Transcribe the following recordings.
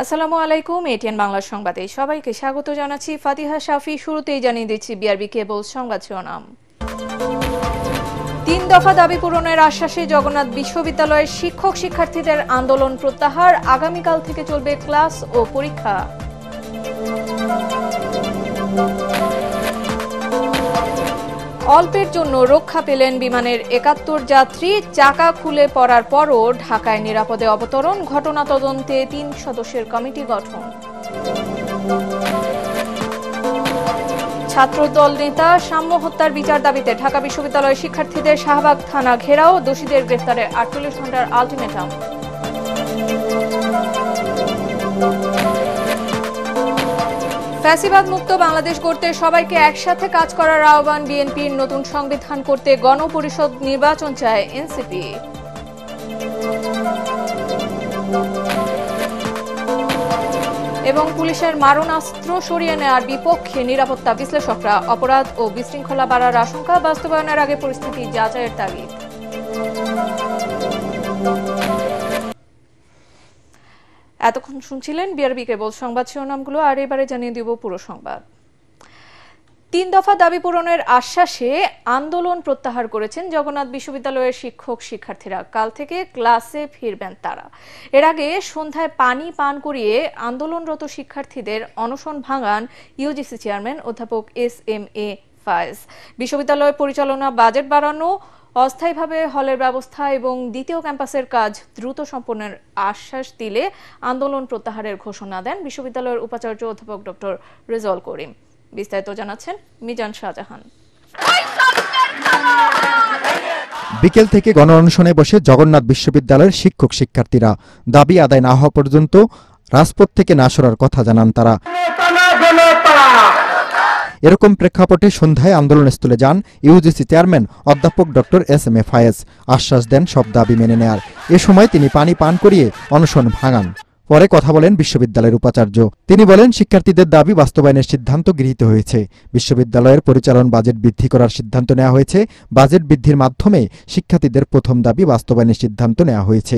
আসসালামু আলাইকুম, এটিএন বাংলা সংবাদে সবাইকে স্বাগত জানাচ্ছি। ফাতিহা শাফি। শুরুতেই জানিয়ে দিচ্ছি বিআরবি কেবল সংবাদ শিরোনাম। ৩ দফা দাবি পূরণের আশ্বাসে জগন্নাথ বিশ্ববিদ্যালয়ের শিক্ষক শিক্ষার্থীদের আন্দোলন প্রত্যাহার। আগামীকাল থেকে চলবে ক্লাস ও পরীক্ষা। অল্পের জন্য রক্ষা পেলেন বিমানের ৭১ যাত্রী। চাকা খুলে পড়ার পরও ঢাকায় নিরাপদে অবতরণ। ঘটনা তদন্তে ৩ সদস্যের কমিটি গঠন। ছাত্রদল নেতা সাম্য হত্যার বিচার দাবিতে ঢাকা বিশ্ববিদ্যালয়ের শিক্ষার্থীদের শাহবাগ থানা ঘেরাও। দোষীদের গ্রেফতারে ৪৮ ঘণ্টার আলটিমেটাম। ফ্যাসিবাদ মুক্ত বাংলাদেশ গড়তে সবাইকে একসাথে কাজ করার আহ্বান বিএনপির। নতুন সংবিধান করতে গণপরিষদ নির্বাচন চায় এনসিপি। এবং পুলিশের মারণাস্ত্র সরিয়ে নেওয়ার বিপক্ষে নিরাপত্তা বিশ্লেষকরা। অপরাধ ও বিশৃঙ্খলা বাড়ার আশঙ্কা। বাস্তবায়নের আগে পরিস্থিতি যাচাইয়ের তাগিদ। এতক্ষণ শুনছিলেন বিআরবি কেবল সংবাদ শিরোনামগুলো, আর এবারে জানিয়ে দিব পুরো সংবাদ। ৩ দফা দাবি পূরণের আশ্বাসে আন্দোলন প্রত্যাহার করেছেন জগন্নাথ বিশ্ববিদ্যালয়ের শিক্ষক শিক্ষার্থীরা। কাল থেকে ক্লাসে ফিরবেন তারা। এর আগে সন্ধ্যায় পানি পান করিয়ে আন্দোলনরত শিক্ষার্থীদের অনশন ভাঙান ইউজিসি চেয়ারম্যান অধ্যাপক এস.এম.এ. ফায়েজ। বিশ্ববিদ্যালয় পরিচালনা, বাজেট বাড়ানো, অস্থায়ীভাবে হলের ব্যবস্থা এবং দ্বিতীয় ক্যাম্পাসের কাজ দ্রুত সম্পন্নের আশ্বাস দিলে আন্দোলন প্রত্যাহারের ঘোষণা দেন বিশ্ববিদ্যালয়ের উপাচার্য অধ্যাপক ডক্টর রেজাউল করিম। বিস্তারিত জানাচ্ছেন মিজান শাহজাহান। বিকেল থেকে গণ অনশনে বসে জগন্নাথ বিশ্ববিদ্যালয়ের শিক্ষক শিক্ষার্থীরা। দাবি আদায় না হওয়া পর্যন্ত রাজপথ থেকে না সরার কথা জানান তারা। এরকম প্রেক্ষাপটে সন্ধ্যায় আন্দোলনস্থলে যান ইউজিসি চেয়ারম্যান অধ্যাপক ডক্টর এস.এম.এ. ফায়েজ। আশ্বাস দেন সব দাবি মেনে নেয়ার। এ সময় তিনি পানি পান করিয়ে অনশন ভাঙান। পরে কথা বলেন বিশ্ববিদ্যালয়ের উপাচার্য। তিনি বলেন, শিক্ষার্থীদের দাবি বাস্তবায়নের সিদ্ধান্ত গৃহীত হয়েছে। বিশ্ববিদ্যালয়ের পরিচালন বাজেট বৃদ্ধি করার সিদ্ধান্ত নেওয়া হয়েছে। বাজেট বৃদ্ধির মাধ্যমে শিক্ষার্থীদের প্রথম দাবি বাস্তবায়নের সিদ্ধান্ত নেওয়া হয়েছে।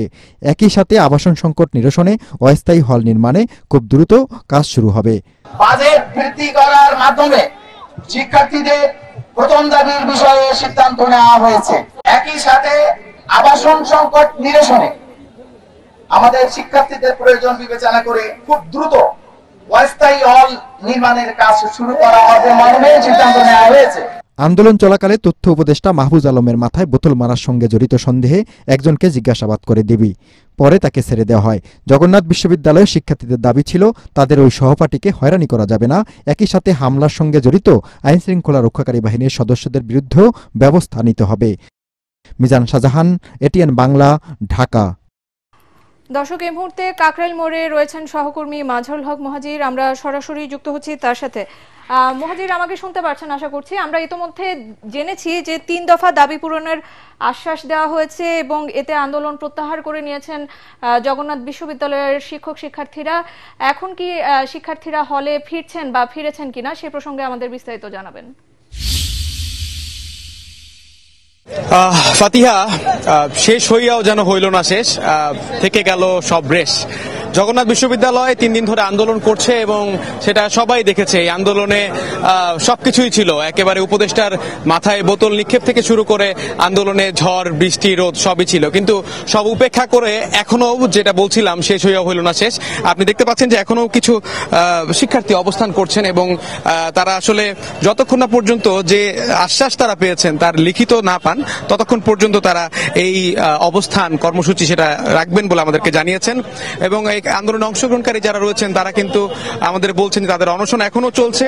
একই সাথে আবাসন সংকট নিরসনে অস্থায়ী হল নির্মাণে খুব দ্রুত কাজ শুরু হবে। বাজেট বৃদ্ধি করার মাধ্যমে শিক্ষার্থীদের প্রথম দাবির বিষয়ে সিদ্ধান্ত নেওয়া হয়েছে। একই সাথে আবাসন সংকট নিরসনে আমাদের শিক্ষার্থীদের প্রয়োজন বিবেচনা করে খুব দ্রুত অস্থায়ী হল নির্মাণের কাজ শুরু করা হবে মর্মে সিদ্ধান্ত নেওয়া হয়েছে। আন্দোলন চলাকালে তথ্য উপদেষ্টা মাহফুজ আলমের মাথায় বোতল মারার সঙ্গে জড়িত সন্দেহে একজনকে জিজ্ঞাসাবাদ করে ডিবি। পরে তাকে ছেড়ে দেওয়া হয়। জগন্নাথ বিশ্ববিদ্যালয়ের শিক্ষার্থীদের দাবি ছিল তাদের ওই সহপাঠীকে হয়রানি করা যাবে না। একই সাথে হামলার সঙ্গে জড়িত আইনশৃঙ্খলা রক্ষাকারী বাহিনীর সদস্যদের বিরুদ্ধেও ব্যবস্থা নিতে হবে। মিজান শাহজাহান, এটিএন বাংলা, ঢাকা। দর্শক, এই মুহূর্তে কাকরাইল মোড়ে রয়েছেন সহকর্মী মাজহারুল হক মুহাজির। আমরা সরাসরি যুক্ত হচ্ছি তার সাথে। মুহাজির, আমাকে শুনতে পারছেন আশা করছি। আমরা ইতোমধ্যে জেনেছি যে 3 দফা দাবি পূরণের আশ্বাস দেওয়া হয়েছে এবং এতে আন্দোলন প্রত্যাহার করে নিয়েছেন জগন্নাথ বিশ্ববিদ্যালয়ের শিক্ষক শিক্ষার্থীরা। এখন কি শিক্ষার্থীরা হলে ফিরছেন বা ফিরেছেন কিনা সে প্রসঙ্গে আমাদের বিস্তারিত জানাবেন। ফাতিহা, শেষ হইয়াও যেন হইল না শেষ, থেকে গেল সব রেশ। জগন্নাথ বিশ্ববিদ্যালয় 3 দিন ধরে আন্দোলন করছে এবং সেটা সবাই দেখেছে। এই আন্দোলনে সবকিছুই ছিল, একেবারে উপদেষ্টার মাথায় বোতল নিক্ষেপ থেকে শুরু করে আন্দোলনে ঝড়, বৃষ্টি, রোদ সবই ছিল। কিন্তু সব উপেক্ষা করে এখনো যেটা বলছিলাম, শেষ হইয়াও হইল না শেষ। আপনি দেখতে পাচ্ছেন যে এখনো কিছু শিক্ষার্থী অবস্থান করছেন এবং তারা আসলে যতক্ষণ না পর্যন্ত যে আশ্বাস তারা পেয়েছেন তার লিখিত না পান ততক্ষণ পর্যন্ত তারা এই অবস্থান কর্মসূচি সেটা রাখবেন বলে আমাদেরকে জানিয়েছেন। এবং এই আন্দোলনে অংশগ্রহণকারী যারা রয়েছেন তারা কিন্তু আমাদের বলছেন যে তাদের অনশন এখনো চলছে।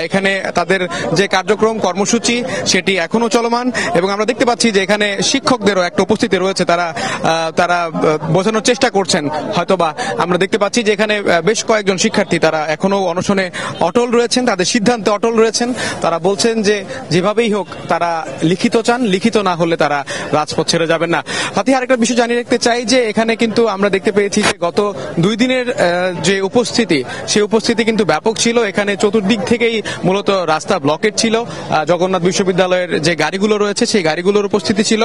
এখানে তাদের যে কার্যক্রম কর্মসূচি সেটি এখনো চলমান এবং আমরা দেখতে পাচ্ছি যে এখানে শিক্ষকদেরও একটা উপস্থিতি রয়েছে। তারা বোঝানোর চেষ্টা করছেন। হয়তোবা আমরা দেখতে পাচ্ছি যে এখানে বেশ কয়েকজন শিক্ষার্থী তারা এখনো অনশনে অটল রয়েছেন, তাদের সিদ্ধান্তে অটল রয়েছেন। তারা বলছেন যে যেভাবেই হোক তারা লিখিত চান, লিখিত না হলে তারা রাজপথ ছেড়ে যাবেন না। ফাতিহা, আরেকটা বিষয় জানিয়ে রাখতে চাই যে এখানে কিন্তু আমরা দেখতে পেয়েছি যে গত 2 দিনের যে উপস্থিতি সেই উপস্থিতি কিন্তু ব্যাপক ছিল। এখানে চতুর্দিক থেকেই মূলত রাস্তা ব্লকেট ছিল। জগন্নাথ বিশ্ববিদ্যালয়ের যে গাড়িগুলো রয়েছে সেই গাড়িগুলোর উপস্থিতি ছিল।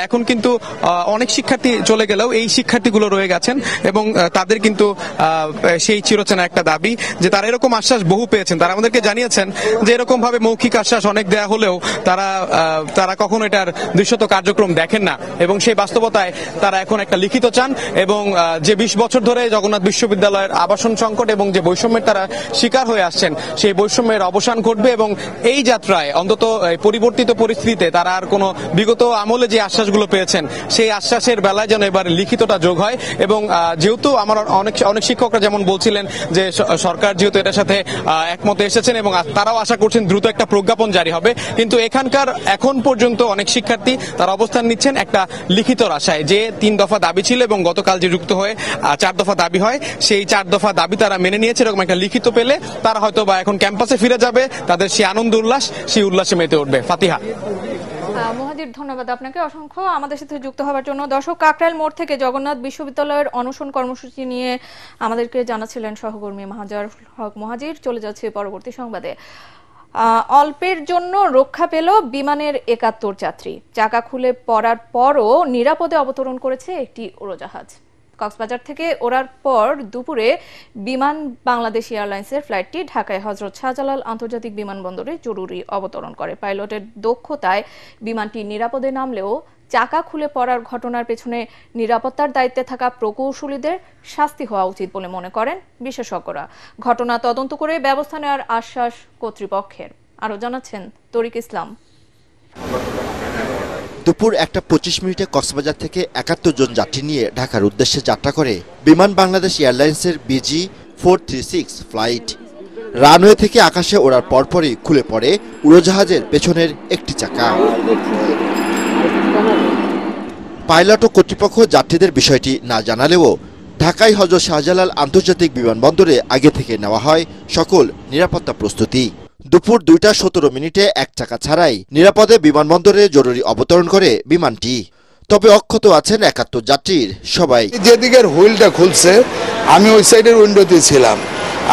এখন কিন্তু অনেক শিক্ষার্থী চলে গেলেও এই শিক্ষার্থীগুলো রয়ে গেছেন এবং তাদের কিন্তু সেই চিরচেনা একটা দাবি যে তারা এরকম আশ্বাস বহু পেয়েছেন। তারা আমাদেরকে জানিয়েছেন যে এরকম ভাবে মৌখিক আশ্বাস অনেক দেয়া হলেও তারা কখনো এটার দৃশ্যত কার্যক্রম দেখেন না এবং সেই বাস্তবতায় তারা এখন একটা লিখিত চান এবং যে 20 বছর ধরে জগন্নাথ বিশ্ববিদ্যালয়ের আবাসন সংকট এবং যে বৈষম্যের তারা শিকার হয়ে আসছেন সেই বৈষম্যের অবসান ঘটবে এবং এই যাত্রায় অন্তত পরিবর্তিত পরিস্থিতিতে তারা আর কোনো বিগত আমলে যে আশ্বাসগুলো পেয়েছেন সেই আশ্বাসের বেলায় যেন এবার লিখিতটা যোগ হয়। এবং যেহেতু আমার অনেক শিক্ষকরা যেমন বলছিলেন যে সরকার যেহেতু এটার সাথে একমতে এসেছেন এবং তারাও আশা করছেন দ্রুত একটা প্রজ্ঞাপন জারি হবে, কিন্তু এখানকার এখন পর্যন্ত অনেক শিক্ষার্থী তারা অবস্থান নিচ্ছেন একটা লিখিত আশায় যে 3 দফা দাবি ছিল এবং গতকাল যে যুক্ত হয়ে 4 দফা দাবি হয় সেই 4 দফা দাবি তারা মেনে নিয়েছে। এরকম একটা লিখিত পেলে তারা হয়তো বা এখন ক্যাম্পাসে ফিরে যাবে, তাদের সেই আনন্দ উল্লাস সেই উল্লাসে মেতে উঠবে। ফাতিহা। মহাজির, ধন্যবাদ আপনাকে অসংখ্য আমাদের সাথে যুক্ত হওয়ার জন্য। দর্শক, কাকরাইল মোড় থেকে জগন্নাথ বিশ্ববিদ্যালয়ের অনশন কর্মসূচি নিয়ে আমাদেরকে জানাচ্ছিলেন সহকর্মী মাহাজার হক মহাজির। চলে যাচ্ছে পরবর্তী সংবাদে। অল্পের জন্য রক্ষা পেল বিমানের 71 যাত্রী। চাকা খুলে পড়ার পরও নিরাপদে অবতরণ করেছে একটি উড়োজাহাজ। কক্সবাজার থেকে ওড়ার পর দুপুরে বিমান বাংলাদেশ এয়ারলাইন্সের ফ্লাইটটি ঢাকায় হযরত শাহজালাল আন্তর্জাতিক বিমানবন্দরে জরুরি অবতরণ করে। পাইলটের দক্ষতায় বিমানটি নিরাপদে নামলেও চাকা খুলে পড়ার ঘটনার পেছনে নিরাপত্তার দায়িত্বে থাকা প্রকৌশলীদের শাস্তি হওয়া উচিত বলে মনে করেন বিশেষজ্ঞরা। ঘটনা তদন্ত করে ব্যবস্থা নেওয়ার আশ্বাস কর্তৃপক্ষের। আরও জানাচ্ছেন তরিক ইসলাম। দুপুর 1:25 কক্সবাজার থেকে 71 জন যাত্রী নিয়ে ঢাকার উদ্দেশ্যে যাত্রা করে বিমান বাংলাদেশ এয়ারলাইন্সের BG436 ফ্লাইট। রানওয়ে থেকে আকাশে ওড়ার পরপরই খুলে পড়ে উড়োজাহাজের পেছনের একটি চাকা। পাইলট ও কর্তৃপক্ষ যাত্রীদের বিষয়টি না জানালেও ঢাকায় হযরত শাহজালাল আন্তর্জাতিক বিমানবন্দরে আগে থেকে নেওয়া হয় সকল নিরাপত্তা প্রস্তুতি। দুপুর 2:17 এক চাকা ছাড়াই নিরাপদে বিমানবন্দরে জরুরি অবতরণ করে বিমানটি। তবে অক্ষত আছেন 71 যাত্রীর সবাই। যেদিকের হুইলটা খুলছে আমি ওই সাইডের উইন্ডোতে ছিলাম,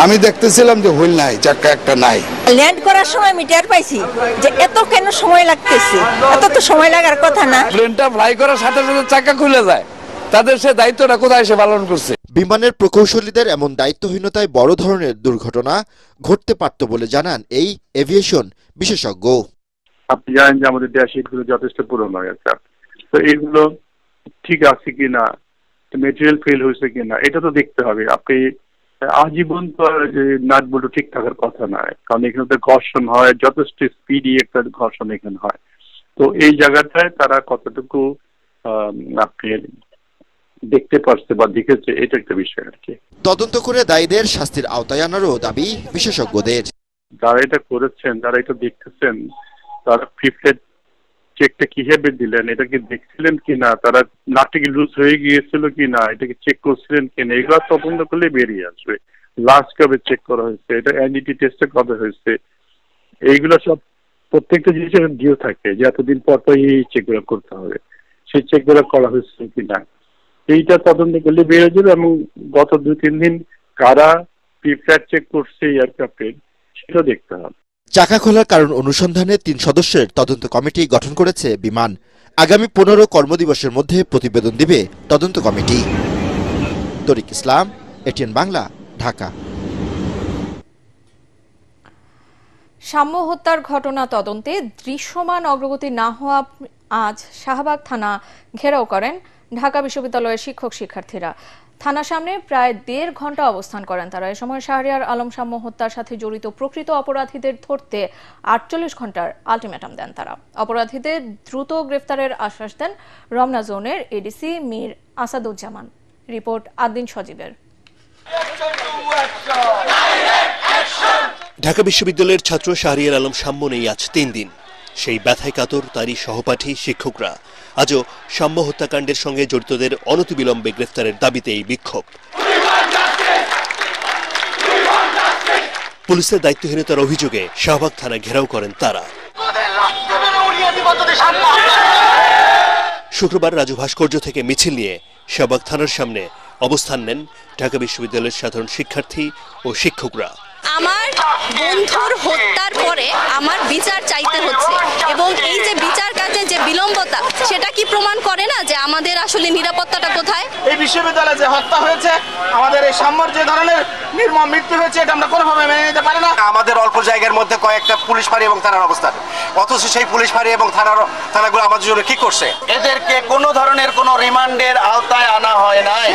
আমি দেখতেছিলাম যে হুইল নাই, চাকা একটা নাই। ল্যান্ড করার সময় মিটার পাইছি যে এত কেন সময় লাগতেছে, এত তো সময় লাগার কথা না। প্লেনটা ফ্লাই করার সাথে সাথে চাকা খুলে যায়, তাদের সে দায়িত্বটা কোথায় এসে পালন করছে? বিমানের প্রকৌশলীদের এমন দায়িত্বহীনতায় বড় ধরনের দুর্ঘটনা ঘটতে পারত বলে জানান এই এভিয়েশন বিশেষজ্ঞ। আপনি জানেন যে আমাদের ড্যাশিটগুলো যথেষ্ট পুরনো হয়ে গেছে, তো এগুলো ঠিক আছে কিনা, মেটেরিয়াল ফেল হয়েছে কিনা এটা তো দেখতে হবে। আপনি আজীবন তো নাট বল্টু ঠিক থাকার কথা নয়, কারণ এখানে তো ঘর্ষণ হয়, যথেষ্ট স্পিডি একটা ঘর্ষণ এখানে হয়। তো এই জায়গাটায় তারা কতটুকু আপনি দেখতে পারছে বা দেখেছে এটা একটা বিষয় আর কি। তদন্ত করে দায়ীদের শাস্তির আওতায় আনারও দাবি বিশেষজ্ঞদের। যারা এটা করেছেন, যারা এটা দেখতেছেন, তারা ফিফথ চেকটা কিভাবে দিলেন, এটা কি দেখছিলেন কিনা, তারা নাটটা কি লুজ হয়ে গিয়েছিল কিনা, এটাকে চেক করছিলেন কিনা, এগুলো তদন্ত করলে বেরিয়ে আসবে। লাস্ট কবে চেক করা হয়েছে, এটা এনডিটি টেস্টে কবে হয়েছে, এইগুলো সব প্রত্যেকটা জিনিসের ডিও থাকে যে এতদিন পর পর এই চেকগুলো করতে হবে, সেই চেকগুলো করা হয়েছে কিনা এইটা তদন্ত করলে বেরিয়ে যাবে। এবং গত 2-3 দিন কারা প্রিফ্লাইট চেক করছে এয়ারক্রাফটের সেটা দেখতে হবে। চাকা খোলার কারণ অনুসন্ধানে 3 সদস্যের তদন্ত কমিটি গঠন করেছে বিমান। আগামী 15 কর্মদিবসের মধ্যে প্রতিবেদন দিবে তদন্ত কমিটি। তরিক ইসলাম, এটিএন বাংলা, ঢাকা। সাম্য হত্যার ঘটনা তদন্তে দৃশ্যমান অগ্রগতি না হওয়া আজ শাহবাগ থানা ঘেরাও করেন ঢাকা বিশ্ববিদ্যালয়ের শিক্ষক শিক্ষার্থীরা। থানার সামনে প্রায় 1.5 ঘন্টা অবস্থান করেন তারা। এ সময় শাহরিয়ার আলম সাম্য হত্যার সাথে জড়িত প্রকৃত অপরাধীদের ধরতে 48 ঘন্টার আলটিমেটাম দেন তারা। অপরাধীদের দ্রুত গ্রেফতারের আশ্বাস দেন রমনা জোনের এডিসি মীর আসাদুজ্জামান। রিপোর্ট আদিন সজীবের। ঢাকা বিশ্ববিদ্যালয়ের ছাত্র শাহরিয়ার আলম সাম্য নেই আজ 3 দিন। সেই ব্যথায় কাতর তারই সহপাঠী শিক্ষকরা। আজও সাম্য হত্যাকাণ্ডের সঙ্গে জড়িতদের অনতিবিলম্বে গ্রেফতারের দাবিতে এই বিক্ষোভ। পুলিশের দায়িত্বহীনতার অভিযোগে শাহবাগ থানা ঘেরাও করেন তারা। শুক্রবার রাজু ভাস্কর্য থেকে মিছিল নিয়ে শাহবাগ থানার সামনে অবস্থান নেন ঢাকা বিশ্ববিদ্যালয়ের সাধারণ শিক্ষার্থী ও শিক্ষকরা। আমার বন্ধুর হত্যার পরে আমার বিচার চাইতে হচ্ছে এবং এই যে বিচার কাজে যে বিলম্বতা, সেটা কি প্রমাণ করে না যে আমাদের আসলে নিরাপত্তাটা কোথায়? এই বিশ্ববিদ্যালয়ে যে হত্যা হয়েছে, আমাদের এই সাম্যর যে ধরনের নির্মম মৃত্যু হয়েছে, এটা আমরা কোনোভাবে মেনে নিতে পারি না। আমাদের অল্প জায়গার মধ্যে কয়েকটা পুলিশ ফাঁড়ি এবং থানার অবস্থান, অথচ সেই পুলিশ ফাঁড়ি এবং থানাগুলো আমাদের জন্য কি করছে? এদেরকে কোনো ধরনের কোনো রিমান্ডের আওতায় আনা হয় নাই।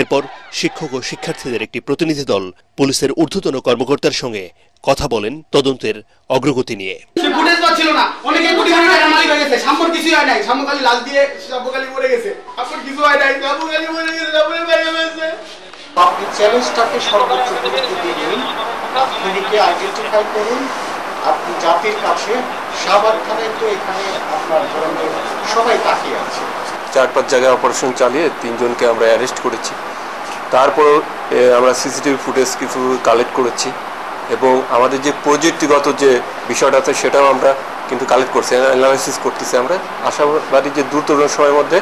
এরপর শিক্ষক ও শিক্ষার্থীদের একটি প্রতিনিধি দল পুলিশের ঊর্ধ্বতন কর্মকর্তার সঙ্গে কথা বলেন তদন্তের অগ্রগতি নিয়ে। ফুটেজ পাচ্ছিল না, অনেকে কোটি কোটি টাকা মালিক হয়ে গেছে, সাম্যর কিছুই হয় নাই, সাম্যকালী লাল দিয়ে সাম্যকালী মরে গেছে, আপনার কিছু হয় নাই, সাম্যকালী মরে গেছে, সাম্যের বাইরে হয়েছে। আপনি চ্যালেঞ্জটাকে সর্বোচ্চ গুরুত্ব দিন, আপনাকে আইডেন্টিফাই করুন। আপনি জাতির কাছে সাবধানে, তো এখানে আপনার ধরনের সবাই তাকিয়ে আছে। 4-5 জায়গায় অপারেশন চালিয়ে 3 জনকে আমরা অ্যারেস্ট করেছি। তারপর আমরা সিসিটিভি ফুটেজ কিছু কালেক্ট করেছি এবং আমাদের যে প্রযুক্তিগত যে বিষয়টা আছে সেটাও আমরা কিন্তু কালেক্ট করছি, অ্যানালাইসিস করতেছি। আমরা আশাবাদী যে দ্রুত সময়ের মধ্যে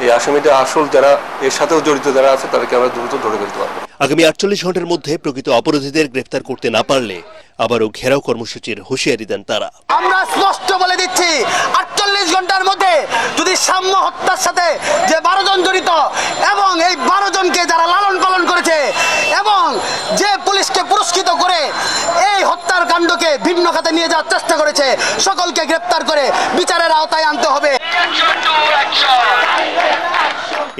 এই আসামিদের আসল যারা এর সাথেও জড়িত যারা আছে তাদেরকে আমরা দ্রুত ধরে ফেলতে পারবো। আগামী 48 ঘন্টার মধ্যে প্রকৃত অপরাধীদের গ্রেফতার করতে না পারলে আবারও ঘেরাও কর্মসূচির হুঁশিয়ারি দেন তারা। আমরা স্পষ্ট বলে দিচ্ছি, 48 ঘন্টার মধ্যে যদি সাম্য হত্যার সাথে যে 12 জন জড়িত এবং এই 12 জনকে যারা লালন পালন করেছে এবং যে পুলিশকে পুরস্কৃত করে এই হত্যার কাণ্ডকে ভিন্ন খাতে নিয়ে যাওয়ার চেষ্টা করেছে, সকলকে গ্রেফতার করে বিচারের আওতায় আনতে হবে।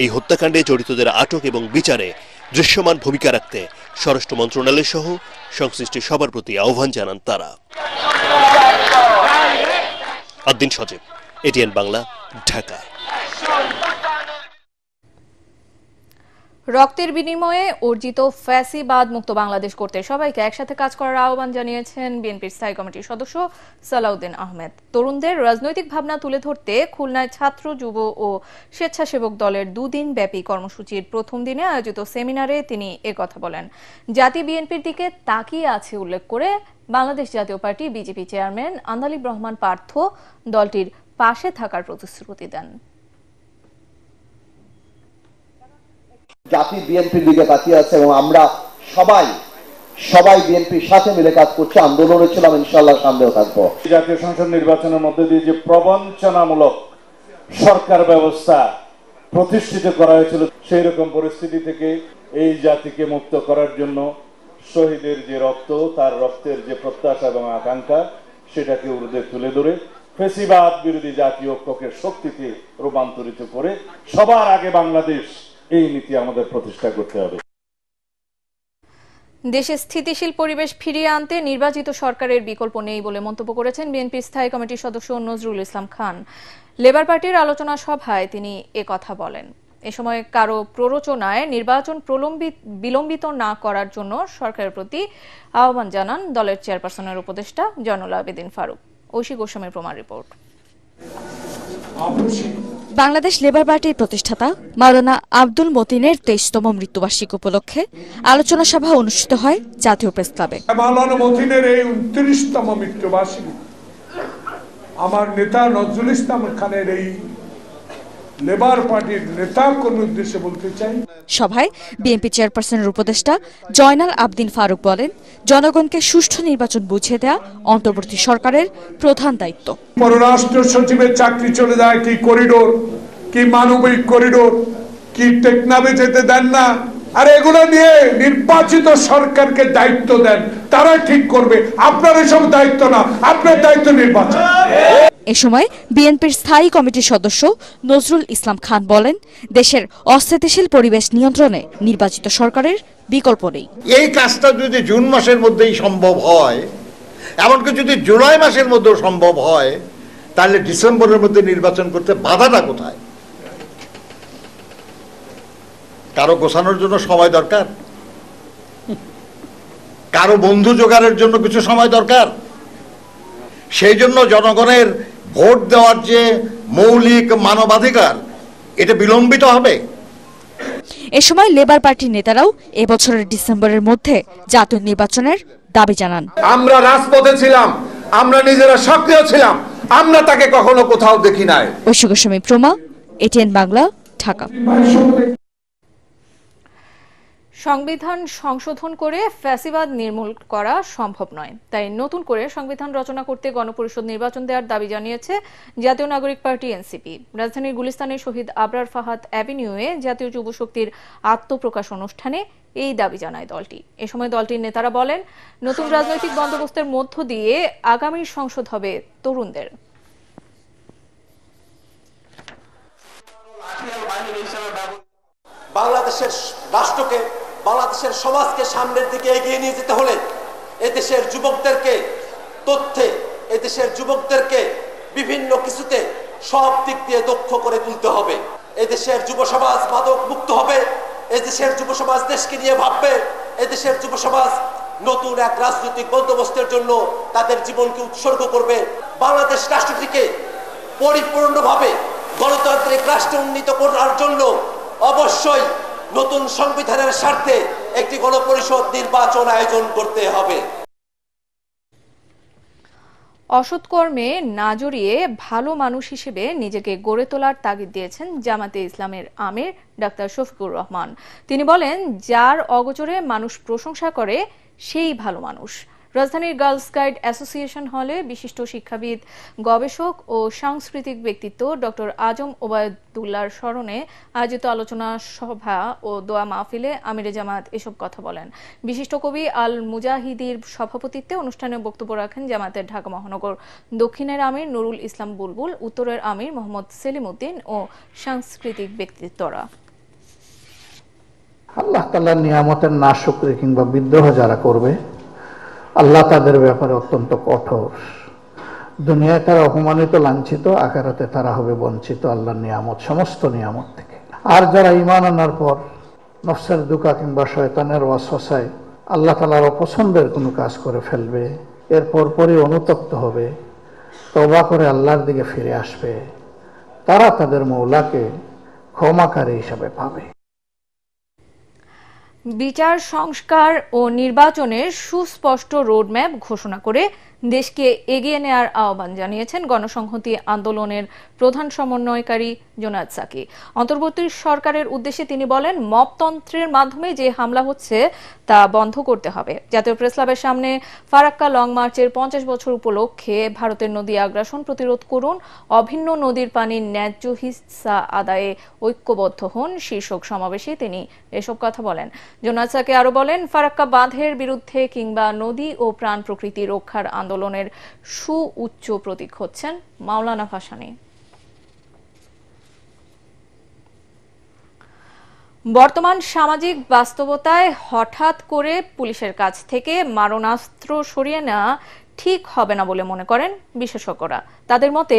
এই হত্যাকাণ্ডে জড়িতদের আটক এবং বিচারে দৃশ্যমান ভূমিকা রাখতে স্বরাষ্ট্র মন্ত্রণালয় সহ সংশ্লিষ্ট সবার প্রতি আহ্বান জানান তারা। আদ্দিন সজীব, এটিএন বাংলা, ঢাকা। রক্তের বিনিময়ে অর্জিত ফ্যাসিবাদ মুক্ত বাংলাদেশ করতে সবাইকে একসাথে কাজ করার আহ্বান জানিয়েছেন বিএনপির স্থায়ী কমিটির সদস্য সালাউদ্দিন আহমেদ। তরুণদের রাজনৈতিক ভাবনা তুলে ধরতে খুলনায় ছাত্র, যুব ও স্বেচ্ছাসেবক দলের 2 দিন ব্যাপী কর্মসূচির প্রথম দিনে আয়োজিত সেমিনারে তিনি একথা বলেন। জাতি বিএনপির দিকে তাকিয়ে আছে উল্লেখ করে বাংলাদেশ জাতীয় party BJP chairman Andalib Rahman Partha দলটির পাশে থাকার প্রতিশ্রুতি দেন। জাতি বিএনপির দিকে তাকিয়ে আছে এবং আমরা সবাই বিএনপির সাথে মিলে কাজ করছে, আন্দোলনে ছিলাম, ইনশাআল্লাহ সামনেও থাকবো। জাতীয় সংসদ নির্বাচনের মধ্যে দিয়ে যে প্রবঞ্চনামূলক সরকার ব্যবস্থা প্রতিষ্ঠিত করা হয়েছিল, সেই রকম পরিস্থিতি থেকে এই জাতিকে মুক্ত করার জন্য শহীদের যে রক্ত, তার রক্তের যে প্রত্যাশা এবং আকাঙ্ক্ষা, সেটাকে ঊর্ধ্বে তুলে ধরে ফ্যাসিবাদ বিরোধী জাতীয় ঐক্যকে শক্তিতে রূপান্তরিত করে সবার আগে বাংলাদেশ, এই নীতি আমাদের প্রতিষ্ঠা করতে হবে। দেশে স্থিতিশীল পরিবেশ ফিরিয়ে আনতে নির্বাচিত সরকারের বিকল্প নেই বলে মন্তব্য করেছেন বিএনপির স্থায়ী কমিটির সদস্য নজরুল ইসলাম খান। লেবার পার্টির আলোচনা সভায় তিনি একথা বলেন। এ সময় কারো প্ররোচনায় নির্বাচন বিলম্বিত না করার জন্য সরকারের প্রতি আহ্বান জানান দলের চেয়ারপারসনের উপদেষ্টা জয়নুল আবেদিন ফারুক। ঐশী গোস্বামীর প্রমাণ রিপোর্ট। বাংলাদেশ লেবার পার্টির প্রতিষ্ঠাতা মাওলানা আব্দুল মতিনের 23তম মৃত্যুবার্ষিকী উপলক্ষে আলোচনা সভা অনুষ্ঠিত হয় জাতীয় প্রেস ক্লাবে। মাওলানা মতিনের এই 29তম মৃত্যুবার্ষিকী আমার নেতা নজরুল ইসলাম খানের এই লেবার পার্টির নেতা কর্মীর উদ্দেশ্যে বলতে চাই। সভায় বিএনপি চেয়ারপারসনের উপদেষ্টা জয়নাল আবেদিন ফারুক বলেন, জনগণকে সুষ্ঠু নির্বাচন বুঝিয়ে দেয়া অন্তর্বর্তী সরকারের প্রধান দায়িত্ব। পররাষ্ট্র সচিবের চাকরি চলে যায়, কি করিডোর, কি মানবিক করিডোর, কি টেকনাফে যেতে দেন না, আর এগুলো নিয়ে নির্বাচিত সরকারকে দায়িত্ব দেন, তারা ঠিক করবে। আপনার এসব দায়িত্ব না, আপনার দায়িত্ব নির্বাচন। এ সময় বিএনপির স্থায়ী কমিটির সদস্য নজরুল ইসলাম খান বলেন, দেশের অস্থিতিশীল পরিবেশ নিয়ন্ত্রণে নির্বাচিত সরকারের বিকল্প নেই। এই কাজটা যদি জুন মাসের মধ্যেই সম্ভব হয়, এমনকি যদি জুলাই মাসের মধ্যেও সম্ভব হয়, তাহলে ডিসেম্বরের মধ্যে নির্বাচন করতে বাধাটা কোথায়? কারো গোছানোর জন্য সময় দরকার, কারো বন্ধু জোগাড়ের জন্য কিছু সময় দরকার। সেই জন্য জনগণের ভোট দেওয়ার যে মৌলিক মানবাধিকার, এটা বিলম্বিত হবে। এ সময় লেবার পার্টির নেতারাও এবছরের ডিসেম্বরের মধ্যে জাতীয় নির্বাচনের দাবি জানান। আমরা রাজপথে ছিলাম, আমরা নিজেরা সক্রিয় ছিলাম, আমরা তাকে কখনো কোথাও দেখি নাই। ঐশী গোস্বামী প্রমা, এটিএন বাংলা, ঢাকা। সংবিধান সংশোধন করে ফ্যাসিবাদ নির্মূল করা সম্ভব নয়, তাই নতুন করে সংবিধান রচনা করতে গণপরিষদ নির্বাচন দেওয়ার দাবি জানিয়েছে জাতীয় নাগরিক পার্টি এনসিপি। রাজধানীর গুলিস্তানের শহীদ আবরার ফাহাদ অ্যাভিনিউয়ে জাতীয় যুব শক্তির আত্মপ্রকাশ অনুষ্ঠানে এই দাবি জানায় দলটি। এ সময় দলটির নেতারা বলেন, নতুন রাজনৈতিক বন্দোবস্তের মধ্য দিয়ে আগামীর সংসদ হবে তরুণদের। বাংলাদেশের রাষ্ট্রকে, বাংলাদেশের সমাজকে সামনের দিকে এগিয়ে নিয়ে যেতে হলে এদেশের যুবকদেরকে তথ্যে, এদেশের যুবকদেরকে বিভিন্ন কিছুতে সব দিক দিয়ে দক্ষ করে তুলতে হবে। এদেশের যুব সমাজ মাদক মুক্ত হবে, এদেশের যুব সমাজ দেশকে নিয়ে ভাববে, এদেশের যুব সমাজ নতুন এক রাজনৈতিক বন্দোবস্তের জন্য তাদের জীবনকে উৎসর্গ করবে। বাংলাদেশ রাষ্ট্রটিকে পরিপূর্ণভাবে গণতান্ত্রিক রাষ্ট্রে উন্নীত করার জন্য অবশ্যই নতুন সংবিধানের স্বার্থে একটি গণপরিষদ নির্বাচন আয়োজন করতে হবে। অসৎ কর্মে না জড়িয়ে ভালো মানুষ হিসেবে নিজেকে গড়ে তোলার তাগিদ দিয়েছেন জামাতে ইসলামের আমির ডাক্তার শফিকুর রহমান। তিনি বলেন, যার অগোচরে মানুষ প্রশংসা করে সেই ভালো মানুষ। রাজধানীর গার্লস গাইড অ্যাসোসিয়েশন হলে বিশিষ্ট শিক্ষাবিদ, গবেষক ও সাংস্কৃতিক ব্যক্তিত্ব ডক্টর আজম ওবায়দুল্লাহর স্মরণে আয়োজিত আলোচনা সভা ও দোয়া মাহফিলে আমিরে জামাত এসব কথা বলেন। বিশিষ্ট কবি আল মুজাহিদির সভাপতিত্বে অনুষ্ঠানে বক্তব্য রাখেন জামাতের ঢাকা মহানগর দক্ষিণের আমির নুরুল ইসলাম বুলবুল, উত্তরের আমির মোহাম্মদ সেলিম উদ্দিন ও সাংস্কৃতিক ব্যক্তিত্বরা। আল্লাহ তাআলার নিয়ামতের নাশুকরি কিংবা বিদ্রোহ যারা করবে, আল্লাহ তাদের ব্যাপারে অত্যন্ত কঠোর। দুনিয়ায় তারা অপমানিত, লাঞ্ছিত, আখিরাতে তারা হবে বঞ্চিত আল্লাহর নিয়ামত, সমস্ত নিয়ামত থেকে। আর যারা ঈমান আনার পর নফসের দুকা কিংবা শয়তানের ওয়াসওয়াসায় আল্লাহ তাআলার অপছন্দের কোনো কাজ করে ফেলবে, এরপর পরই অনুতপ্ত হবে, তওবা করে আল্লাহর দিকে ফিরে আসবে, তারা তাদের মওলাকে ক্ষমাকারী হিসাবে পাবে। বিচার সংস্কার ও নির্বাচনের সুস্পষ্ট রোডম্যাপ ঘোষণা করে দেশকে এগিয়ে নেওয়ার আহ্বান জানিয়েছেন গণসংহতি আন্দোলনের প্রধান সমন্বয়কারী জোনায়েদ সাকি। অন্তর্বর্তী সরকারের উদ্দেশ্যে তিনি বলেন, মবতন্ত্রের মাধ্যমে যে হামলা হচ্ছে তা বন্ধ করতে হবে। জাতীয় প্রেসক্লাবের সামনে ফারাক্কা লং মার্চের 50 বছর উপলক্ষে ভারতের নদী আগ্রাসন প্রতিরোধ করুন, অভিন্ন নদীর পানির ন্যায্য হিস্সা আদায়ে ঐক্যবদ্ধ হন শীর্ষক সমাবেশে তিনি এসব কথা বলেন। জোনায়েদ সাকি আরো বলেন, ফারাক্কা বাঁধের বিরুদ্ধে কিংবা নদী ও প্রাণ প্রকৃতি রক্ষার আন্দোলনের সুউচ্চ প্রতীক হচ্ছেন মাওলানা ভাসানী। বর্তমান সামাজিক বাস্তবতায় হঠাৎ করে পুলিশের কাছ থেকে মারণাস্ত্র সরিয়ে নেওয়া ঠিক হবে না বলে মনে করেন বিশেষজ্ঞরা। তাদের মতে,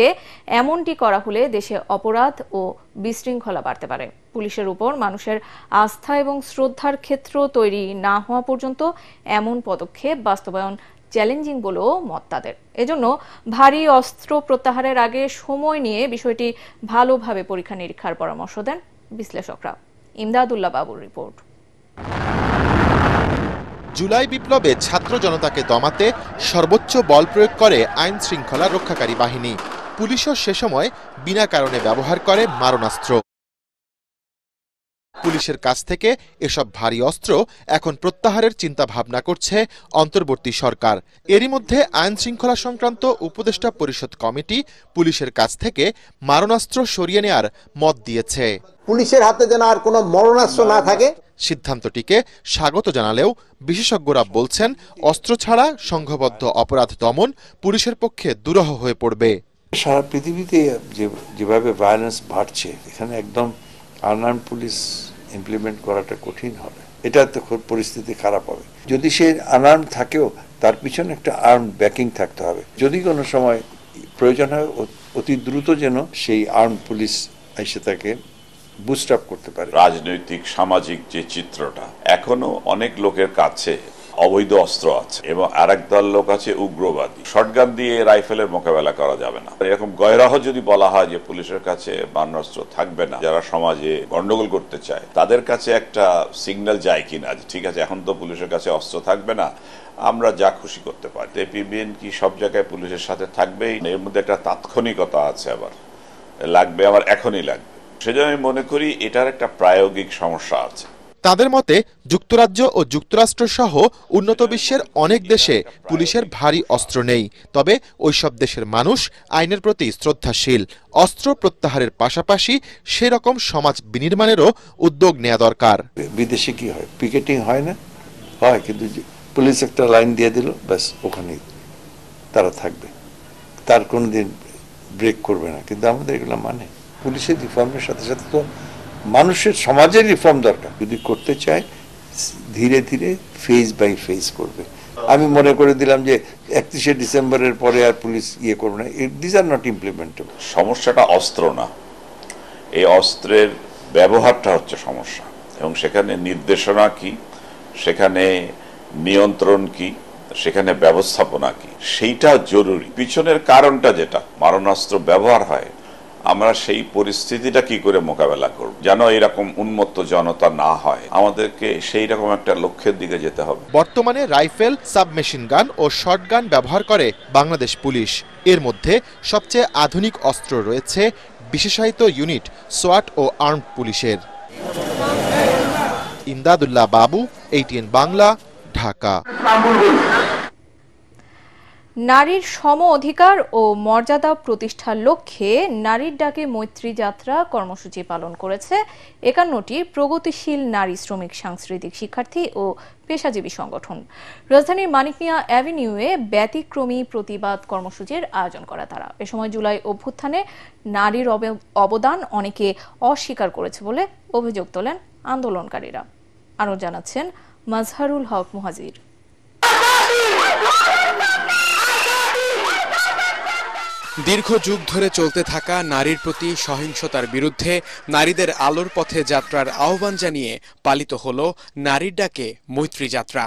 এমনটি করা হলে দেশে অপরাধ ও বিশৃঙ্খলা বাড়তে পারে। পুলিশের উপর মানুষের আস্থা এবং শ্রদ্ধার ক্ষেত্র তৈরি না হওয়া পর্যন্ত এমন পদক্ষেপ বাস্তবায়ন চ্যালেঞ্জিং বলেও মত তাদের। এজন্য ভারী অস্ত্র প্রত্যাহারের আগে সময় নিয়ে বিষয়টি ভালোভাবে পরীক্ষা নিরীক্ষার পরামর্শ দেন বিশ্লেষকরা। ইমদাদুল্লাহ বাবুর রিপোর্ট। জুলাই বিপ্লবে ছাত্র জনতাকে দমাতে সর্বোচ্চ বল প্রয়োগ করে আইন শৃঙ্খলা রক্ষাকারী বাহিনী। পুলিশও সে সময় বিনা কারণে ব্যবহার করে মারণাস্ত্র। পুলিশের কাছ থেকে এসব ভারী অস্ত্র এখন প্রত্যাহারের চিন্তা ভাবনা করছে অন্তর্বর্তী সরকার। এরই মধ্যে আইন শৃঙ্খলা সংক্রান্ত উপদেষ্টা পরিষদ কমিটি পুলিশের কাছ থেকে মারণাস্ত্র সরিয়ে নেয়ার মত দিয়েছে। পুলিশের হাতে যেন আর কোনো মরণাস্ত্র না থাকে। সিদ্ধান্তটিকে স্বাগত জানালেও বিশেষজ্ঞরা বলছেন, অস্ত্র ছাড়া সংঘবদ্ধ অপরাধ দমন পুলিশের পক্ষে দুরূহ হয়ে পড়বে। সারা পৃথিবীতে যেভাবে ভায়োলেন্স বাড়ছে, এখানে একদম আনআর্ম পুলিশ ইমপ্লিমেন্ট করাটা কঠিন হবে। এটা তো পরিস্থিতি খারাপ হবে। যদি সে আনআর্ম থাকেও তার পিছনে একটা আর্ম ব্যাকিং থাকতে হবে। যদি কোনো সময় প্রয়োজন হয় অতি দ্রুত যেন সেই আর্ম পুলিশ এসে তাকে বুস্ট আপ করতে পারে। রাজনৈতিক সামাজিক যে চিত্রটা, এখনো অনেক লোকের কাছে অবৈধ অস্ত্র আছে এবং আরেক দল লোক আছে উগ্রবাদী। শটগান দিয়ে রাইফেলের মোকাবেলা করা যাবে না। এরকম গয়রাহ যদি বলা হয় যে পুলিশের কাছে মারণাস্ত্র থাকবে না, যারা সমাজে গন্ডগোল করতে চায় তাদের কাছে একটা সিগন্যাল যায় কিনা যে ঠিক আছে, এখন তো পুলিশের কাছে অস্ত্র থাকবে না, আমরা যা খুশি করতে পারি। এপিবিএন কি সব জায়গায় পুলিশের সাথে থাকবেই? এর মধ্যে একটা তাৎক্ষণিকতা আছে, আবার লাগবে, আবার এখনই লাগবে। সেজন্য আমি মনে করি এটার একটা প্রায়োগিক সমস্যা আছে। তাদের মতে যুক্তরাজ্য ও যুক্তরাষ্ট্র সহ উন্নত বিশ্বের অনেক দেশে পুলিশের ভারী অস্ত্র নেই, তবে ওইসব দেশের মানুষ আইনের প্রতি শ্রদ্ধাশীল। অস্ত্র প্রত্যাহারের পাশাপাশি সেরকম সমাজ বিনির্মাণেরও উদ্যোগ নেওয়া দরকার। বিদেশে কি হয়, পিকেটিং হয় না, হয়, কিন্তু পুলিশ একটা লাইন দিয়ে দিল, ব্যাস ওখানেই তারা থাকবে, তার কোনোদিন ব্রেক করবে না। কিন্তু আমাদের এগুলো মানে পুলিশের রিফর্মের সাথে সাথে তো মানুষের সমাজের রিফর্ম দরকার। যদি করতে চায় ধীরে ধীরে ফেজ বাই ফেজ করবে। আমি মনে করে দিলাম যে 31শে ডিসেম্বরের পরে আর পুলিশ ইয়ে করবে না, দিস আর নট ইমপ্লিমেন্টেবল। সমস্যাটা অস্ত্র না, এই অস্ত্রের ব্যবহারটা হচ্ছে সমস্যা, এবং সেখানে নির্দেশনা কি, সেখানে নিয়ন্ত্রণ কি, সেখানে ব্যবস্থাপনা কি, সেইটা জরুরি। পিছনের কারণটা যেটা মারণাস্ত্র ব্যবহার হয়, আমরা সেই পরিস্থিতিটা কি করে মোকাবেলা করব যেন এরকম উন্মত্ত জনতা না হয়। আমাদেরকে সেই রকম একটা লক্ষ্যের দিকে যেতে হবে। বর্তমানে রাইফেল, সাবমেশিন গান ও শর্টগান ব্যবহার করে বাংলাদেশ পুলিশ। এর মধ্যে সবচেয়ে আধুনিক অস্ত্র রয়েছে বিশেষায়িত ইউনিট সোয়াট ও আর্মড পুলিশের। ইমদাদুল্লাহ বাবু, ATN বাংলা, ঢাকা। নারীর সম অধিকার ও মর্যাদা প্রতিষ্ঠার লক্ষ্যে নারীর ডাকে মৈত্রী যাত্রা কর্মসূচি পালন করেছে 51টি প্রগতিশীল নারী শ্রমিক সাংস্কৃতিক শিক্ষার্থী ও পেশাজীবী সংগঠন। রাজধানীর মানিক মিয়া অ্যাভিনিউয়ে ব্যতিক্রমী প্রতিবাদ কর্মসূচির আয়োজন করে তারা। এ সময় জুলাই অভ্যুত্থানে নারীর অবদান অনেকে অস্বীকার করেছে বলে অভিযোগ তোলেন আন্দোলনকারীরা। আরও জানাচ্ছেন মাজহারুল হক মুহাজির। দীর্ঘ যুগ ধরে চলতে থাকা নারীর প্রতি সহিংসতার বিরুদ্ধে নারীদের আলোর পথে যাত্রার আহ্বান জানিয়ে পালিত হল নারীর ডাকে মৈত্রী যাত্রা।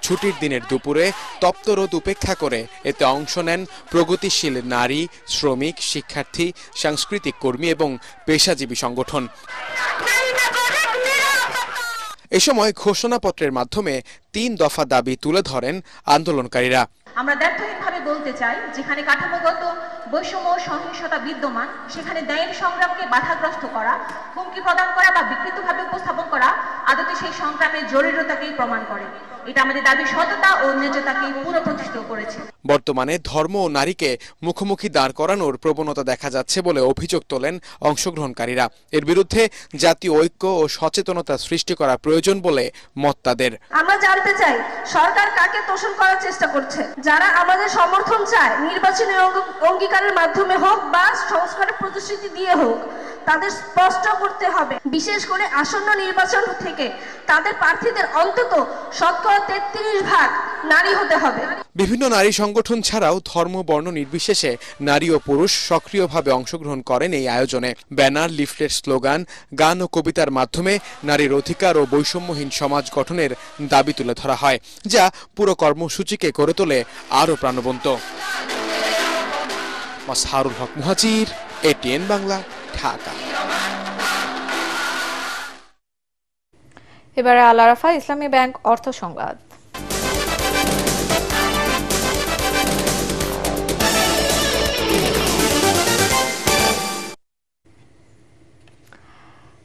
ছুটির দিনের দুপুরে তপ্ত রোদ উপেক্ষা করে এতে অংশ নেন প্রগতিশীল নারী, শ্রমিক, শিক্ষার্থী, সাংস্কৃতিক কর্মী এবং পেশাজীবী সংগঠন। এ সময় ঘোষণাপত্রের মাধ্যমে 3 দফা দাবি তুলে ধরেন আন্দোলনকারীরা। আমরা ব্যর্থহীনভাবে বলতে চাই, যেখানে কাঠামোগত বৈষম্য সহিংসতা বিদ্যমান, সেখানে ন্যায়ের সংগ্রামকে বাধাগ্রস্ত করা, হুমকি প্রদান করা বা বিকৃতভাবে উপস্থাপন করা আদতে সেই সংগ্রামের জরুরতাকেই প্রমাণ করে। এটা আমাদের দাবির সততা ও ন্যায্যতাকে পুরো প্রতিষ্ঠিত করেছে। বর্তমানে ধর্ম ও নারীকে মুখোমুখি দাঁড় করানোর প্রবণতা দেখা যাচ্ছে বলে অভিযোগ তোলেন অংশগ্রহণকারীরা। এর বিরুদ্ধে জাতীয় ঐক্য ও সচেতনতা সৃষ্টি করা প্রয়োজন বলে মত তাদের। আমরা জানতে চাই, সরকার কাকে তোষণ করার চেষ্টা করছে? যারা আমাদের সমর্থন চায়, নির্বাচনী অঙ্গীকারের মাধ্যমে হোক বা সংস্কারের প্রতিশ্রুতি দিয়ে হোক, তাদের স্পষ্ট করতে হবে, বিশেষ করে আসন্ন নির্বাচন থেকে তাদের প্রার্থীদের অন্তত 33% নারী হতে হবে। বিভিন্ন নারী সংগঠন ছাড়াও ধর্ম, বর্ণ নির্বিশেষে নারী ও পুরুষ সক্রিয়ভাবে অংশগ্রহণ করেন এই আয়োজনে। ব্যানার, লিফলেট, স্লোগান, গান ও কবিতার মাধ্যমে নারীর অধিকার ও বৈষম্যহীন সমাজ গঠনের দাবি তুলে ধরা হয়, যা পুরো কর্মসূচিকে করে তোলে আরও প্রাণবন্ত। মাজহারুল হক মুহাজির, ATN বাংলা, ঢাকা। এবারে আল আরাফা ইসলামী ব্যাংক অর্থ সংবাদ।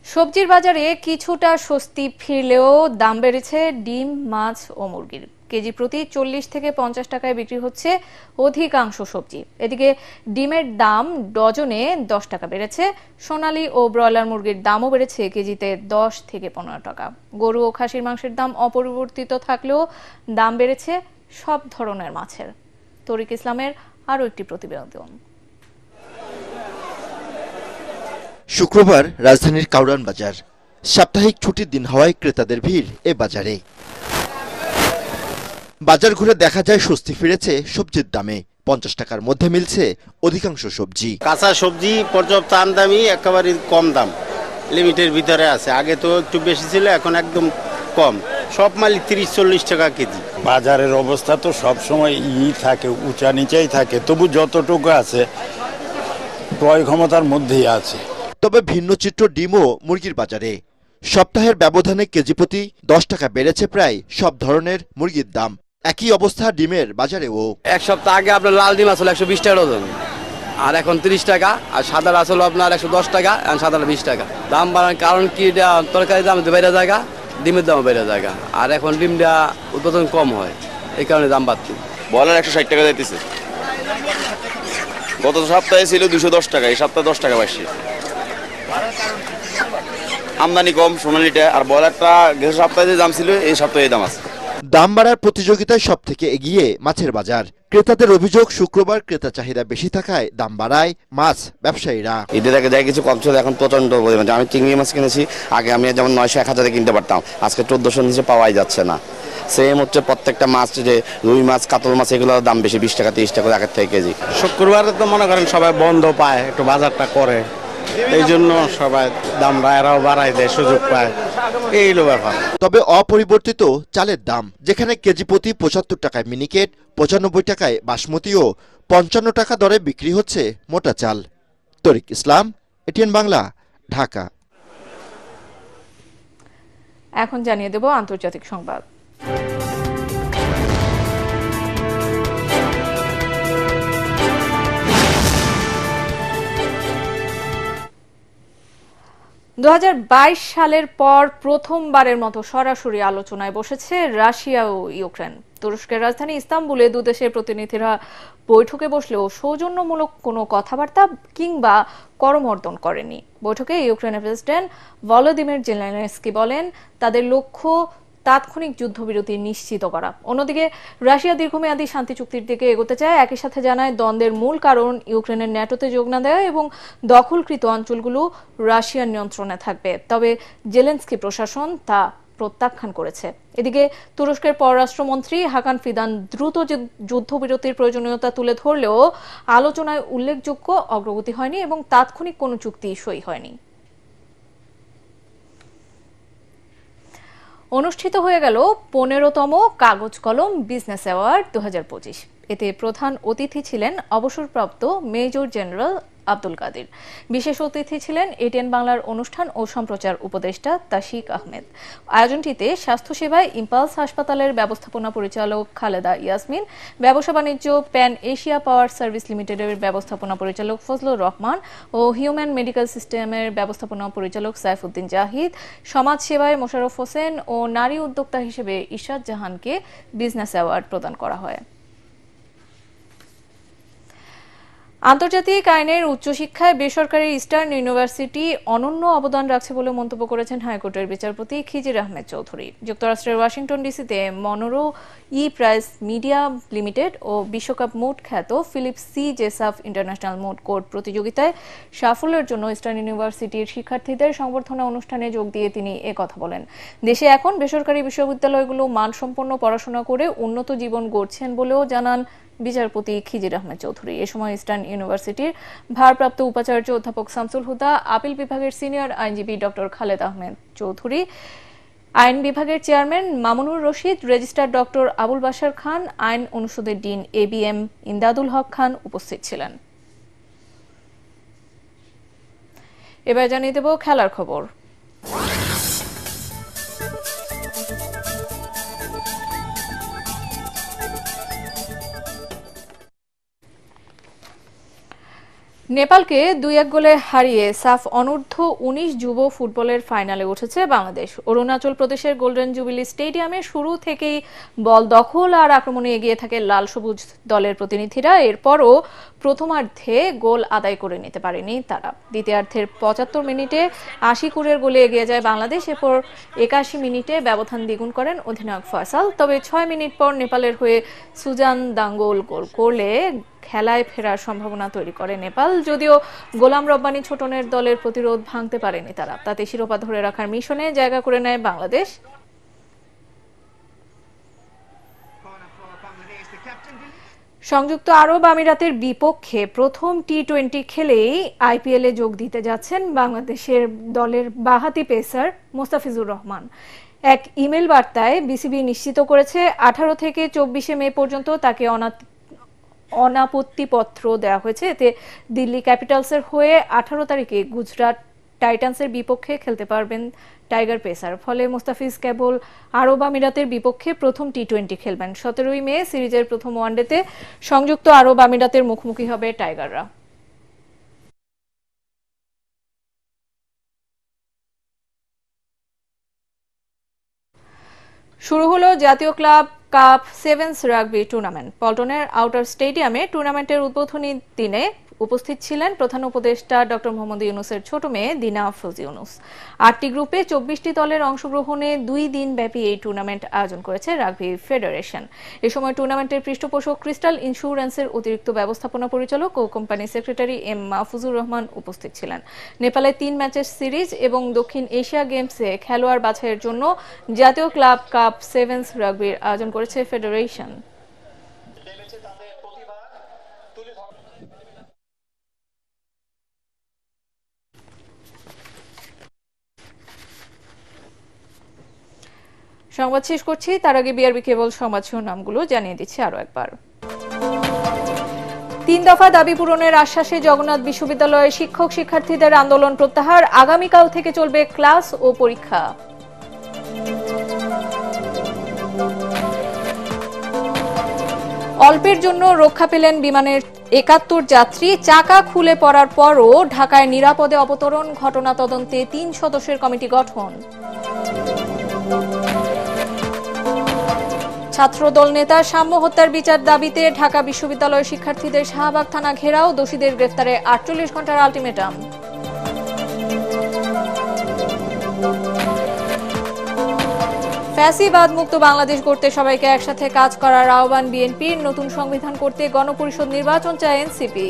সবজির বাজারে কিছুটা স্বস্তি ফিরলেও দাম বেড়েছে ডিম, মাছ ও মুরগির। কেজি প্রতি 40 থেকে 50 টাকায় বিক্রি হচ্ছে অধিকাংশ সবজি। এদিকে ডিমের দাম ডজনে 10 টাকা বেড়েছে। সোনালী ও ব্রয়লার মুরগির দামও বেড়েছে কেজিতে 10 থেকে 15 টাকা। গরু ও খাসির মাংসের দাম অপরিবর্তিত থাকলেও দাম বেড়েছে সব ধরনের মাছের। তরিক ইসলামের আরও একটি প্রতিবেদন। শুক্রবার রাজধানীর কাউরান বাজার। সাপ্তাহিক ছুটির দিন হওয়ায় ক্রেতাদের ভিড় এ বাজারে। বাজার ঘুরে দেখা যায় স্বস্তি ফিরেছে সবজির দামে। 50 টাকার মধ্যে মিলছে অধিকাংশ সবজি। কাঁচা সবজি পর্যাপ্ত আমদানি, একেবারে কম দাম, লিমিটের ভিতরে আছে। আগে তো একটু বেশি ছিল, এখন একদম কম। সব মালই 30-40 টাকা কেজি। বাজারের অবস্থা তো সবসময় থাকে, উঁচা নিচেই থাকে, তবু যতটুকু আছে ক্রয় ক্ষমতার মধ্যেই আছে। তবে ভিন্ন চিত্র ডিম ও মুরগির বাজারে। সপ্তাহের ব্যবধানে কেজি প্রতি 10 টাকা বেড়েছে প্রায় সব ধরনের মুরগির দাম। একই অবস্থা ডিমের বাজারেও। এক সপ্তাহ আগে আপনার লাল ডিম আসলে 120 টাকা ডজন, আর এখন 30 টাকা, আর সাদা মাছ হলো আপনার 110 টাকা, আর সাদাটা 20 টাকা। দাম বাড়ার কারণ কি, তরকারির দাম বেড়ে জায়গা, ডিমের দাম বেড়ে জায়গা, আর এখন ডিমটা উৎপাদন কম হয়, এই কারণে দাম বাড়ছে। বলেন 160 টাকা যাইতেছে, গত সপ্তাহে ছিল 210 টাকা, এই সপ্তাহে 10 টাকা বাড়ছে। আমদানি কম সোনালিটা, আর ব্রয়লারটা গত সপ্তাহে যে দাম ছিল এই সপ্তাহে দাম আছে। দাম বাড়ার প্রতিযোগিতায় সব থেকে এগিয়ে মাছের বাজার। ক্রেতাদের অভিযোগ, শুক্রবার ক্রেতা চাহিদা বেশি থাকায় দাম বাড়ায় মাছ ব্যবসায়ীরা। ঈদের আগে যাই কিছু কম ছিল, এখন প্রচন্ড পরিমাণে। আমি চিংড়ি মাছ কিনেছি, আগে আমি যেমন 900-1000 কিনতে পারতাম, আজকে 1400 নিচে পাওয়াই যাচ্ছে না। সেম হচ্ছে প্রত্যেকটা মাছ, যে রুই মাছ, কাতল মাছ, এগুলোর দাম বেশি, 20 টাকা 30 টাকা আগের থেকে কেজি। শুক্রবারে তো মনে করেন সবাই বন্ধ পায়, একটু বাজারটা করে, এই জন্য সবাই দাম এরাও বাড়াই দেয়, সুযোগ পায়, এই হলো ব্যাপার। তবে অপরিবর্তিত চালের দাম, যেখানে কেজি প্রতি 75 টাকায় মিনিকেট, 95 টাকায় বাসমতি ও 55 টাকা দরে বিক্রি হচ্ছে মোটা চাল। তরিক ইসলাম, এটিএন বাংলা, ঢাকা। এখন জানিয়ে দেব আন্তর্জাতিক সংবাদ। সালের পর প্রথমবারের মতো সরাসরি আলোচনায় বসেছে রাশিয়া ও ইউক্রেন। তুরস্কের রাজধানী ইস্তাম্বুলে দুদেশের প্রতিনিধিরা বৈঠকে বসলেও সৌজন্যমূলক কোনো কথাবার্তা কিংবা করমর্দন করেনি। বৈঠকে ইউক্রেনের প্রেসিডেন্ট ভলোদিমির জেলেনস্কি বলেন, তাদের লক্ষ্য তাৎক্ষণিক যুদ্ধবিরতি নিশ্চিত করা। অন্যদিকে রাশিয়া দীর্ঘমেয়াদী শান্তি চুক্তির দিকে এগোতে চায়। একই সাথে জানায়, দ্বন্দ্বের মূল কারণ ইউক্রেনের ন্যাটোতে যোগ না দেওয়া এবং দখলকৃত অঞ্চলগুলো রাশিয়ার নিয়ন্ত্রণে থাকবে। তবে জেলেনস্কি প্রশাসন তা প্রত্যাখ্যান করেছে। এদিকে তুরস্কের পররাষ্ট্রমন্ত্রী হাকান ফিদান দ্রুত যুদ্ধবিরতির প্রয়োজনীয়তা তুলে ধরলেও আলোচনায় উল্লেখযোগ্য অগ্রগতি হয়নি এবং তাৎক্ষণিক কোনো চুক্তি সই হয়নি। অনুষ্ঠিত হয়ে গেল 15তম কাগজ কলম বিজনেস অ্যাওয়ার্ড 2025। এতে প্রধান অতিথি ছিলেন অবসরপ্রাপ্ত মেজর জেনারেল আব্দুল কাদির। বিশেষ অতিথি ছিলেন এটিএন বাংলার অনুষ্ঠান ও সম্প্রচার উপদেষ্টা তাশিক আহমেদ। আয়োজনটিতে স্বাস্থ্যসেবায় ইম্পালস হাসপাতালের ব্যবস্থাপনা পরিচালক খালেদা ইয়াসমিন, ব্যবসা বাণিজ্য প্যান এশিয়া পাওয়ার সার্ভিস লিমিটেডের ব্যবস্থাপনা পরিচালক ফজলুর রহমান ও হিউম্যান মেডিকেল সিস্টেমের ব্যবস্থাপনা পরিচালক সাইফুদ্দিন জাহিদ, সমাজসেবায় মোশাররফ হোসেন ও নারী উদ্যোক্তা হিসেবে ইশরাত জাহানকে বিজনেস অ্যাওয়ার্ড প্রদান করা হয়। আন্তর্জাতিক আইনের উচ্চশিক্ষায় বেসরকারি ইস্টার্ন ইউনিভার্সিটি অনন্য অবদান রাখছে বলে মন্তব্য করেছেন হাইকোর্টের বিচারপতি খিজির আহমেদ চৌধুরী। যুক্তরাষ্ট্রের ওয়াশিংটন ডিসিতে Monroe E price media limited ও বিশ্বকাপ মুড খ্যাত Philip C Jessup international moot court প্রতিযোগিতায় সাফল্যের জন্য ইস্টার্ন ইউনিভার্সিটির শিক্ষার্থীদের সংবর্ধনা অনুষ্ঠানে যোগ দিয়ে তিনি একথা বলেন। দেশে এখন বেসরকারি বিশ্ববিদ্যালয়গুলো মানসম্পন্ন পড়াশোনা করে উন্নত জীবন গড়ছেন বলেও জানান বিচারপতি খিজির আহমেদ চৌধুরী। এ সময় ইস্টার্ন ইউনিভার্সিটির ভারপ্রাপ্ত উপাচার্য অধ্যাপক শামসুল হুদা, আপিল বিভাগের সিনিয়র আইনজীবী ডক্টর খালেদ আহমেদ চৌধুরী, আইন বিভাগের chairman Mamunur Rashid, registrar doctor Abul Bashar Khan, আইন অনুষদের ডিন ABM ইমদাদুল হক খান উপস্থিত ছিলেন। এবার জানিয়ে দেব খেলার খবর। নেপালকে 2-1 গোলে হারিয়ে সাফ অনূর্ধ্ব 19 যুব ফুটবলের ফাইনালে উঠেছে বাংলাদেশ। অরুণাচল প্রদেশের গোল্ডেন জুবিলি স্টেডিয়ামে শুরু থেকেই বল দখল আর আক্রমণে এগিয়ে থাকে লাল সবুজ দলের প্রতিনিধিরা। এরপরও প্রথমার্ধে গোল আদায় করে নিতে পারেনি তারা। দ্বিতীয়ার্ধের 75 মিনিটে আশিকুরের গোলে এগিয়ে যায় বাংলাদেশ। এরপর 81 মিনিটে ব্যবধান দ্বিগুণ করেন অধিনায়ক ফয়সাল। তবে 6 মিনিট পর নেপালের হয়ে সুজান দাঙ্গোল গোল করলে খেলায় ফেরার সম্ভাবনা তৈরি করে নেপাল। যদিও গোলাম রব্বানী ছোটনের দলের প্রতিরোধ ভাঙতে পারেনি তারা। তাতে শিরোপা ধরে রাখার মিশনে জায়গা করে নেয় বাংলাদেশ। সংযুক্ত আরব আমিরাতের বিপক্ষে প্রথম টি20 খেলেই IPL এ যোগ দিতে যাচ্ছেন বাংলাদেশের দলের বাঁহাতি পেসার মোস্তাফিজুর রহমান। এক ইমেল বার্তায় বিসিবি নিশ্চিত করেছে 18 থেকে 24 মে পর্যন্ত তাকে অনাপত্তিপত্র দেওয়া হয়েছে। এতে দিল্লি ক্যাপিটালসের হয়ে 18 তারিখে গুজরাট টাইটান্সের বিপক্ষে খেলতে পারবেন টাইগার পেসার। ফলে মোস্তাফিজ কেবল আরব আমিরাতের বিপক্ষে প্রথম টি20 খেলবেন। 17 মে সিরিজের প্রথম ওয়ানডেতে সংযুক্ত আরব আমিরাতের মুখোমুখি হবে টাইগাররা। শুরু হলো জাতীয় club cup sevens rugby tournament. পল্টনের আউটার স্টেডিয়ামে টুর্নামেন্টের উদ্বোধনী দিনে উপস্থিত ছিলেন প্রধান উপদেষ্টা ডক্টর মোহাম্মদ ইউনূসের ছোট মেয়ে দিনা আফরোজ ইউনূস। 8টি গ্রুপে 24টি দলের অংশগ্রহণে 2 দিন ব্যাপী এই টুর্নামেন্ট আয়োজন করেছে রাগবি ফেডারেশন। এ সময় টুর্নামেন্টের পৃষ্ঠপোষক ক্রিস্টাল ইন্স্যুরেন্সের অতিরিক্ত ব্যবস্থাপনা পরিচালক ও company secretary M Mahfuzur Rahman উপস্থিত ছিলেন। নেপালে 3 ম্যাচের সিরিজ এবং দক্ষিণ এশিয়া গেমসে খেলোয়াড় বাছাইয়ের জন্য জাতীয় ক্লাব কাপ সেভেন্স রাগবির আয়োজন করেছে ফেডারেশন। সংবাদ শেষ করছি, তার আগে বিআরবি কেবল সংবাদ শিরোনামগুলো জানিয়ে দিচ্ছি আরো একবার। 3 দফা দাবি পূরণের আশ্বাসে জগন্নাথ বিশ্ববিদ্যালয়ের শিক্ষক শিক্ষার্থীদের আন্দোলন প্রত্যাহার, আগামীকাল থেকে চলবে ক্লাস ও পরীক্ষা। অল্পের জন্য রক্ষা পেলেন বিমানের 71 যাত্রী, চাকা খুলে পড়ার পরও ঢাকায় নিরাপদে অবতরণ, ঘটনা তদন্তে 3 সদস্যের কমিটি গঠন। ছাত্রদল নেতা সাম্য হত্যার বিচার দাবিতে ঢাকা বিশ্ববিদ্যালয়ের শিক্ষার্থীদের শাহবাগ থানা ঘেরাও, দোষীদের গ্রেফতারে 48 ঘন্টার আলটিমেটাম। ফ্যাসিবাদ মুক্ত বাংলাদেশ গড়তে সবাইকে একসাথে কাজ করার আহ্বান বিএনপির, নতুন সংবিধান করতে গণপরিষদ নির্বাচন চায় এনসিপি।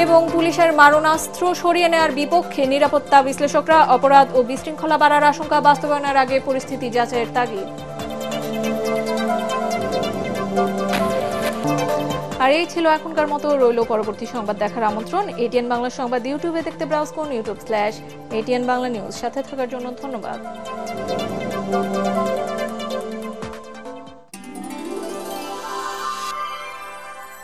এবং পুলিশের মারণাস্ত্র সরিয়ে নেওয়ার বিপক্ষে নিরাপত্তা বিশ্লেষকরা, অপরাধ ও বিশৃঙ্খলা বাড়ার আশঙ্কা বাস্তবায়নের আগে পরিস্থিতি যাচাইয়ের তাগিদ। আর এই ছিল এখনকার মতো, রইল পরবর্তী সংবাদ দেখার আমন্ত্রণ। এটিএন বাংলা সংবাদ ইউটিউবে দেখতে ব্রাউজ করুন youtube/ATN বাংলা নিউজ। সাথে থাকার জন্য ধন্যবাদ।